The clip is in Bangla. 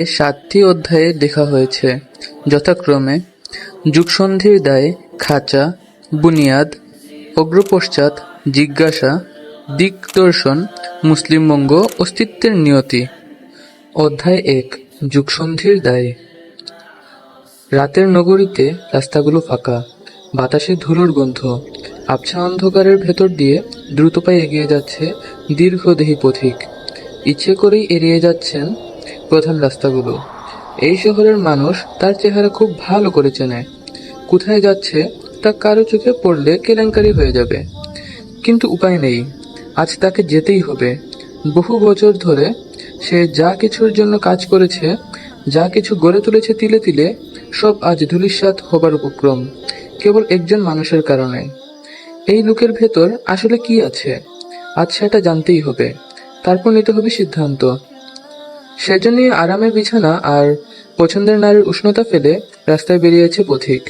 এ ৭টি অধ্যায়ে লেখা হয়েছে যথাক্রমে যুগসন্ধির দায়ে, খাঁচা, বুনিয়াদ, অগ্রপশ্চাৎ, জিজ্ঞাসা, দিকদর্শন, মুসলিমবঙ্গ, অস্তিত্বের নিয়তি। অধ্যায় ১ যুগসন্ধির দায়ে। রাতের নগরীতে রাস্তাগুলো ফাঁকা, বাতাসে ধুলোর গন্ধ। আবছা অন্ধকারের ভেতর দিয়ে দ্রুত পায়ে এগিয়ে যাচ্ছে দীর্ঘদেহী পথিক। ইচ্ছে করেই এড়িয়ে যাচ্ছেন প্রধান রাস্তাগুলো। এই শহরের মানুষ তার চেহারা খুব ভালো করে চেনে। কোথায় যাচ্ছে তা কারো চোখে পড়লে কেলেঙ্কারি হয়ে যাবে, কিন্তু উপায় নেই, আজ তাকে যেতেই হবে। বহু বছর ধরে সে যা কিছুর জন্য কাজ করেছে, যা কিছু গড়ে তুলেছে তিলে তিলে, সব আজ ধূলিসাৎ হবার উপক্রম, কেবল একজন মানুষের কারণে। এই লোকের ভেতর আসলে কি আছে, আজ সেটা জানতেই হবে, তারপর নিতে হবে সিদ্ধান্ত। সেজন্যই আরামের বিছানা আর পছন্দের নারীর উষ্ণতা ফেলে রাস্তায় বেরিয়েছে পথিক।